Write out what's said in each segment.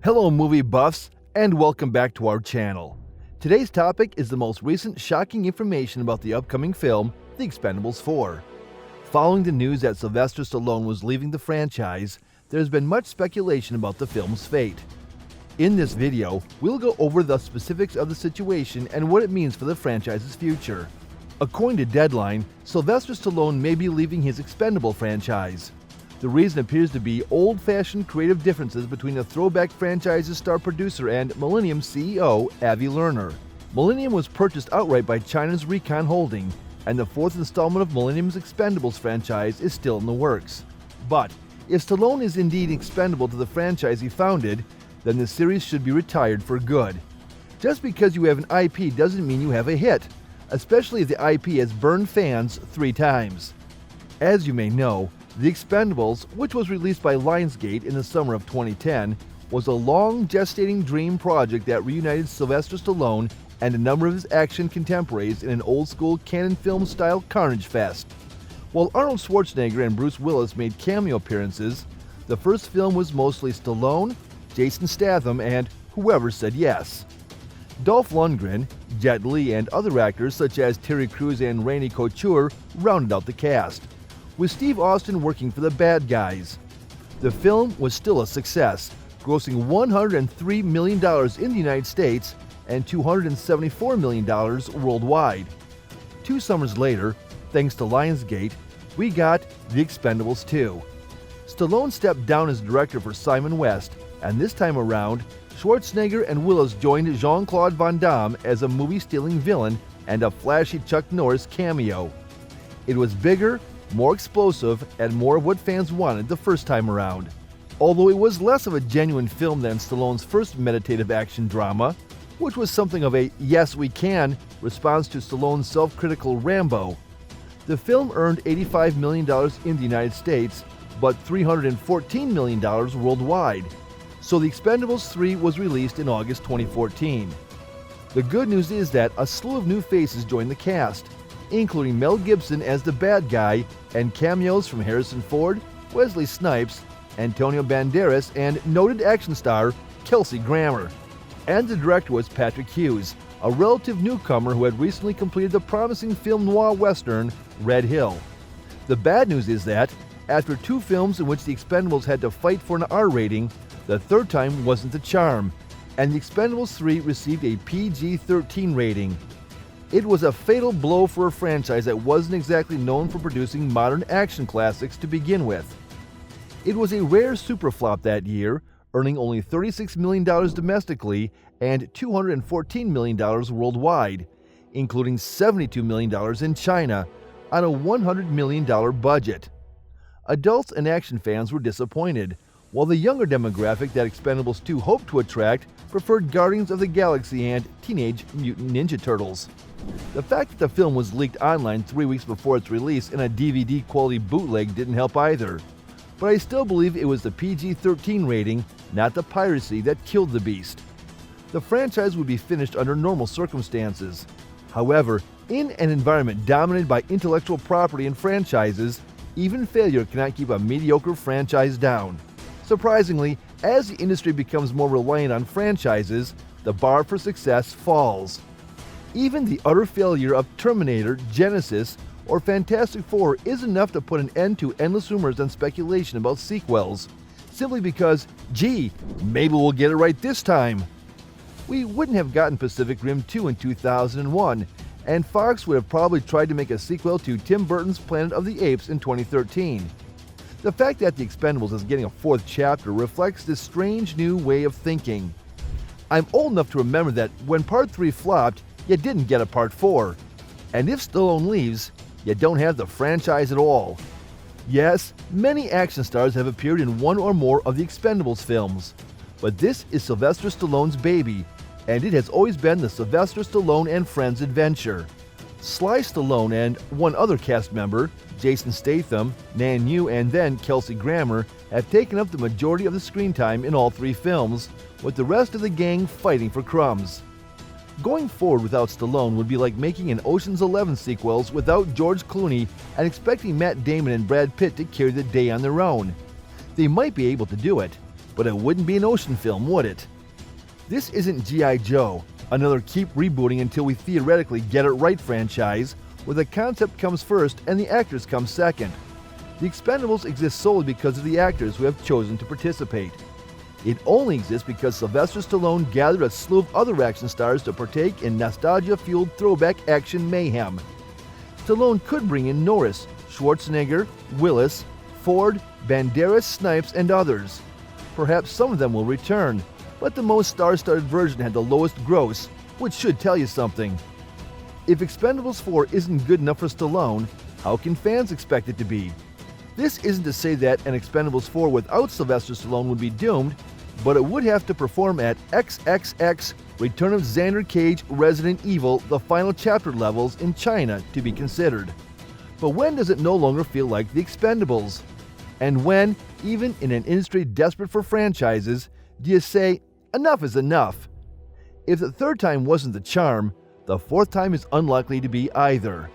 Hello movie buffs, and welcome back to our channel. Today's topic is the most recent shocking information about the upcoming film, The Expendables 4. Following the news that Sylvester Stallone was leaving the franchise, there has been much speculation about the film's fate. In this video, we'll go over the specifics of the situation and what it means for the franchise's future. According to Deadline, Sylvester Stallone may be leaving his Expendable franchise. The reason appears to be old-fashioned creative differences between the throwback franchise's star producer and Millennium CEO, Avi Lerner. Millennium was purchased outright by China's Recon Holding, and the fourth installment of Millennium's Expendables franchise is still in the works. But if Stallone is indeed expendable to the franchise he founded, then the series should be retired for good. Just because you have an IP doesn't mean you have a hit, especially if the IP has burned fans 3 times. As you may know, The Expendables, which was released by Lionsgate in the summer of 2010, was a long gestating dream project that reunited Sylvester Stallone and a number of his action contemporaries in an old-school canon film-style carnage fest. While Arnold Schwarzenegger and Bruce Willis made cameo appearances, the first film was mostly Stallone, Jason Statham, and whoever said yes. Dolph Lundgren, Jet Li, and other actors such as Terry Crews and Randy Couture rounded out the cast, with Steve Austin working for the bad guys. The film was still a success, grossing $103 million in the United States and $274 million worldwide. 2 summers later, thanks to Lionsgate, we got The Expendables 2. Stallone stepped down as director for Simon West, and this time around, Schwarzenegger and Willis joined Jean-Claude Van Damme as a movie-stealing villain and a flashy Chuck Norris cameo. It was bigger, more explosive, and more of what fans wanted the first time around. Although it was less of a genuine film than Stallone's first meditative action drama, which was something of a "yes we can" response to Stallone's self-critical RAMBO. The film earned $85 million in the United States, but $314 million worldwide, so The Expendables 3 was released in August 2014. The good news is that a slew of new faces joined the cast, including Mel Gibson as the bad guy, and cameos from Harrison Ford, Wesley Snipes, Antonio Banderas, and noted action star Kelsey Grammer. And the director was Patrick Hughes, a relative newcomer who had recently completed the promising film noir western Red Hill. The bad news is that, after 2 films in which the Expendables had to fight for an R rating, the third time wasn't the charm, and The Expendables 3 received a PG-13 rating. It was a fatal blow for a franchise that wasn't exactly known for producing modern action classics to begin with. It was a rare superflop that year, earning only $36 million domestically and $214 million worldwide, including $72 million in China, on a $100 million budget. Adults and action fans were disappointed, while the younger demographic that Expendables 2 hoped to attract preferred Guardians of the Galaxy and Teenage Mutant Ninja Turtles. The fact that the film was leaked online 3 weeks before its release in a DVD-quality bootleg didn't help either, but I still believe it was the PG-13 rating, not the piracy, that killed the beast. The franchise would be finished under normal circumstances. However, in an environment dominated by intellectual property and franchises, even failure cannot keep a mediocre franchise down. Surprisingly, as the industry becomes more reliant on franchises, the bar for success falls. Even the utter failure of Terminator, Genesis, or Fantastic Four is enough to put an end to endless rumors and speculation about sequels, simply because, gee, maybe we'll get it right this time. We wouldn't have gotten Pacific Rim 2 in 2001, and Fox would have probably tried to make a sequel to Tim Burton's Planet of the Apes in 2013. The fact that The Expendables is getting a 4th chapter reflects this strange new way of thinking. I'm old enough to remember that when Part 3 flopped, you didn't get a Part 4. And if Stallone leaves, you don't have the franchise at all. Yes, many action stars have appeared in one or more of the Expendables films, but this is Sylvester Stallone's baby, and it has always been the Sylvester Stallone and Friends adventure. Sly Stallone and one other cast member, Jason Statham, Nan Yu, and then Kelsey Grammer, have taken up the majority of the screen time in all 3 films, with the rest of the gang fighting for crumbs. Going forward without Stallone would be like making an Ocean's 11 sequels without George Clooney and expecting Matt Damon and Brad Pitt to carry the day on their own. They might be able to do it, but it wouldn't be an Ocean film, would it? This isn't G.I. Joe, another keep rebooting until we theoretically get it right franchise, where the concept comes first and the actors come second. The Expendables exist solely because of the actors who have chosen to participate. It only exists because Sylvester Stallone gathered a slew of other action stars to partake in nostalgia-fueled throwback action mayhem. Stallone could bring in Norris, Schwarzenegger, Willis, Ford, Banderas, Snipes, and others. Perhaps some of them will return, but the most star-studded version had the lowest gross, which should tell you something. If Expendables 4 isn't good enough for Stallone, how can fans expect it to be? This isn't to say that an Expendables 4 without Sylvester Stallone would be doomed, but it would have to perform at XXX Return of Xander Cage Resident Evil The Final Chapter levels in China to be considered. But when does it no longer feel like the Expendables? And when, even in an industry desperate for franchises, do you say, enough is enough? If the third time wasn't the charm, the fourth time is unlikely to be either.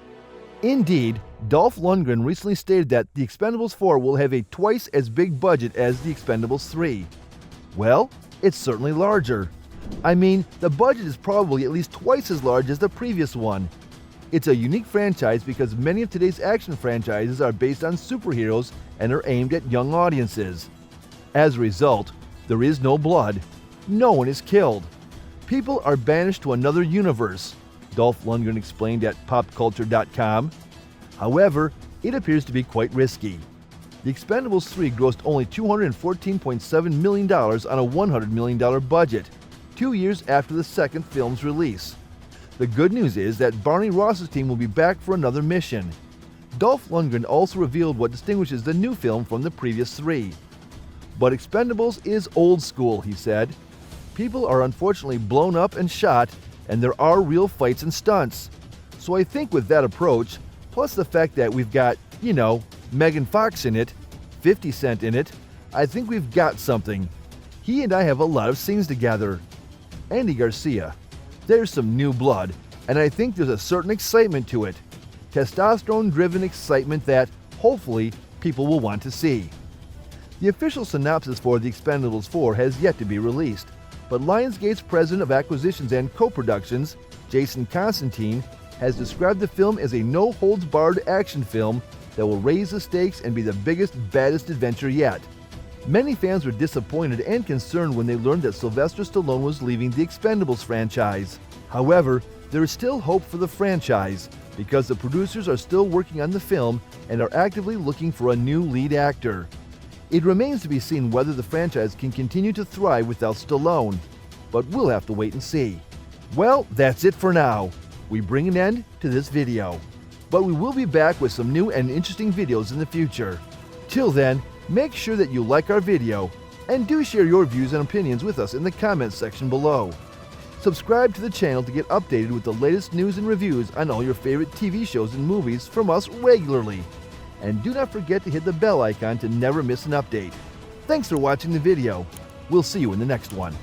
Indeed, Dolph Lundgren recently stated that The Expendables 4 will have a twice as big budget as The Expendables 3. Well, it's certainly larger. I mean, the budget is probably at least twice as large as the previous one. It's a unique franchise because many of today's action franchises are based on superheroes and are aimed at young audiences. As a result, there is no blood. No one is killed. People are banished to another universe, Dolph Lundgren explained at popculture.com. However, it appears to be quite risky. The Expendables 3 grossed only $214.7 million on a $100 million budget, 2 years after the second film's release. The good news is that Barney Ross's team will be back for another mission. Dolph Lundgren also revealed what distinguishes the new film from the previous three. But Expendables is old school, he said. People are unfortunately blown up and shot, and there are real fights and stunts. So I think with that approach, plus the fact that we've got, Megan Fox in it, 50 Cent in it, I think we've got something. He and I have a lot of scenes together. Andy Garcia. There's some new blood, and I think there's a certain excitement to it. Testosterone-driven excitement that, hopefully, people will want to see. The official synopsis for The Expendables 4 has yet to be released, but Lionsgate's president of acquisitions and co-productions, Jason Constantine, has described the film as a no-holds-barred action film that will raise the stakes and be the biggest, baddest adventure yet. Many fans were disappointed and concerned when they learned that Sylvester Stallone was leaving the Expendables franchise. However, there is still hope for the franchise because the producers are still working on the film and are actively looking for a new lead actor. It remains to be seen whether the franchise can continue to thrive without Stallone, but we'll have to wait and see. Well, that's it for now. We bring an end to this video, but we will be back with some new and interesting videos in the future. Till then, make sure that you like our video and do share your views and opinions with us in the comments section below. Subscribe to the channel to get updated with the latest news and reviews on all your favorite TV shows and movies from us regularly. And do not forget to hit the bell icon to never miss an update. Thanks for watching the video. We'll see you in the next one.